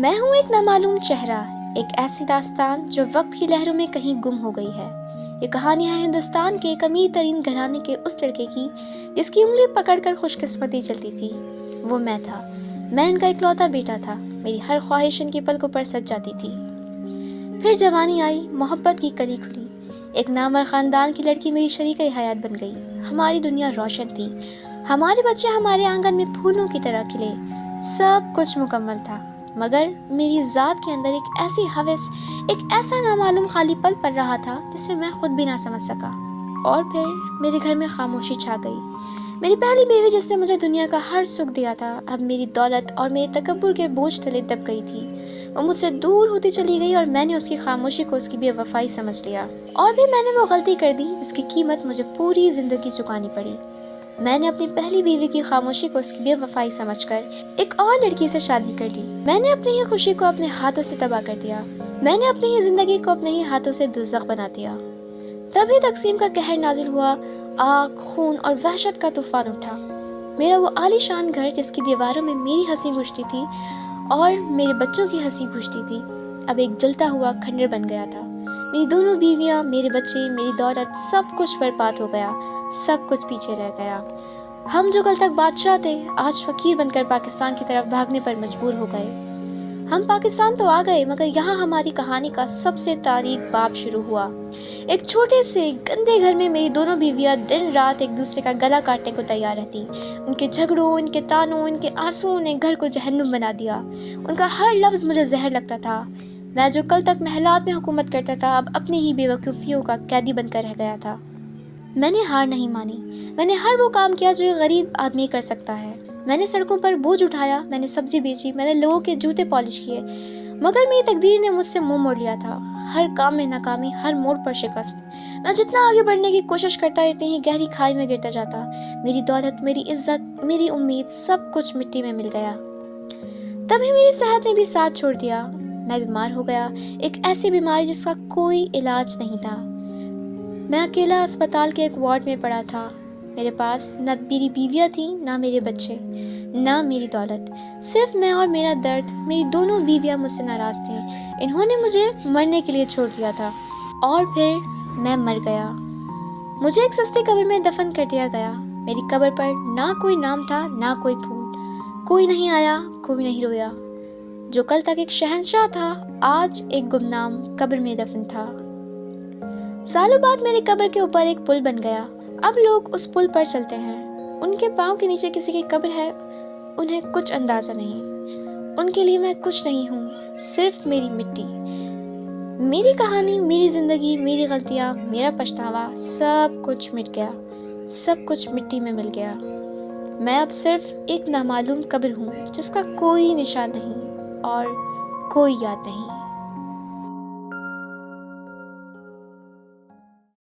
میں ہوں ایک نامعلوم چہرہ، ایک ایسی داستان جو وقت کی لہروں میں کہیں گم ہو گئی ہے۔ یہ کہانی ہے ہندوستان کے ایک امیر ترین گھرانے کے اس لڑکے کی جس کی انگلی پکڑ کر خوش قسمتی چلتی تھی۔ وہ میں تھا۔ میں ان کا اکلوتا بیٹا تھا۔ میری ہر خواہش ان کی پلکوں پر سج جاتی تھی۔ پھر جوانی آئی، محبت کی کلی کھلی۔ ایک نامور خاندان کی لڑکی میری شریکہ حیات بن گئی۔ ہماری دنیا روشن تھی۔ ہمارے بچے ہمارے آنگن میں پھولوں کی طرح کھلے۔ سب کچھ مکمل تھا، مگر میری ذات کے اندر ایک ایسی ہوس، ایک ایسا نامعلوم خالی پل پڑ رہا تھا جسے میں خود بھی نہ سمجھ سکا۔ اور پھر میرے گھر میں خاموشی چھا گئی۔ میری پہلی بیوی جس نے مجھے دنیا کا ہر سکھ دیا تھا، اب میری دولت اور میرے تکبر کے بوجھ تلے دب گئی تھی۔ وہ مجھ سے دور ہوتی چلی گئی اور میں نے اس کی خاموشی کو اس کی بے وفائی سمجھ لیا۔ اور پھر میں نے وہ غلطی کر دی جس کی قیمت مجھے پوری زندگی چکانی پڑی۔ میں نے اپنی پہلی بیوی کی خاموشی کو اس کی بے وفائی سمجھ کر ایک اور لڑکی سے شادی کر لی۔ میں نے اپنی ہی خوشی کو اپنے ہاتھوں سے تباہ کر دیا۔ میں نے اپنی ہی زندگی کو اپنے ہی ہاتھوں سے دوزخ بنا دیا۔ تبھی تقسیم کا قہر نازل ہوا۔ آگ، خون اور وحشت کا طوفان اٹھا۔ میرا وہ عالی شان گھر جس کی دیواروں میں میری ہنسی گھستی تھی اور میرے بچوں کی ہنسی گھستی تھی، اب ایک جلتا ہوا کھنڈر بن گیا تھا۔ میری دونوں بیویاں، میرے بچے، میری دولت، سب کچھ برباد ہو گیا۔ سب کچھ پیچھے رہ گیا۔ ہم جو کل تک بادشاہ تھے، آج فقیر بن کر پاکستان کی طرف بھاگنے پر مجبور ہو گئے۔ ہم پاکستان تو آ گئے، مگر یہاں ہماری کہانی کا سب سے تاریک باب شروع ہوا۔ ایک چھوٹے سے گندے گھر میں میری دونوں بیویاں دن رات ایک دوسرے کا گلا کاٹنے کو تیار رہتی۔ ان کے جھگڑوں، ان کے تانوں، ان کے آنسوؤں نے گھر کو جہنم بنا دیا۔ ان کا ہر لفظ مجھے زہر لگتا تھا۔ میں جو کل تک محلات میں حکومت کرتا تھا، اب اپنی ہی بے وقوفیوں کا قیدی بن کر رہ گیا تھا۔ میں نے ہار نہیں مانی۔ میں نے ہر وہ کام کیا جو ایک غریب آدمی کر سکتا ہے۔ میں نے سڑکوں پر بوجھ اٹھایا، میں نے سبزی بیچی، میں نے لوگوں کے جوتے پالش کیے، مگر میری تقدیر نے مجھ سے منہ موڑ لیا تھا۔ ہر کام میں ناکامی، ہر موڑ پر شکست۔ میں جتنا آگے بڑھنے کی کوشش کرتا، اتنی ہی گہری کھائی میں گرتا جاتا۔ میری دولت، میری عزت، میری امید، سب کچھ مٹی میں مل گیا۔ تبھی میری صحت نے بھی ساتھ چھوڑ دیا۔ میں بیمار ہو گیا، ایک ایسی بیماری جس کا کوئی علاج نہیں تھا۔ میں اکیلا اسپتال کے ایک وارڈ میں پڑا تھا۔ میرے پاس نہ میری بیویاں تھیں، نہ میرے بچے، نہ میری دولت، صرف میں اور میرا درد۔ میری دونوں بیویاں مجھ سے ناراض تھیں۔ انہوں نے مجھے مرنے کے لیے چھوڑ دیا تھا۔ اور پھر میں مر گیا۔ مجھے ایک سستی قبر میں دفن کر دیا گیا۔ میری قبر پر نہ کوئی نام تھا، نہ کوئی پھول۔ کوئی نہیں آیا، کوئی نہیں رویا۔ جو کل تک ایک شہنشاہ تھا، آج ایک گمنام قبر میں دفن تھا۔ سالوں بعد میری قبر کے اوپر ایک پل بن گیا۔ اب لوگ اس پل پر چلتے ہیں۔ ان کے پاؤں کے نیچے کسی کی قبر ہے، انہیں کچھ اندازہ نہیں۔ ان کے لیے میں کچھ نہیں ہوں، صرف میری مٹی۔ میری کہانی، میری زندگی، میری غلطیاں، میرا پچھتاوا، سب کچھ مٹ گیا۔ سب کچھ مٹی میں مل گیا۔ میں اب صرف ایک نامعلوم قبر ہوں جس کا کوئی نشان نہیں اور کوئی یاد نہیں۔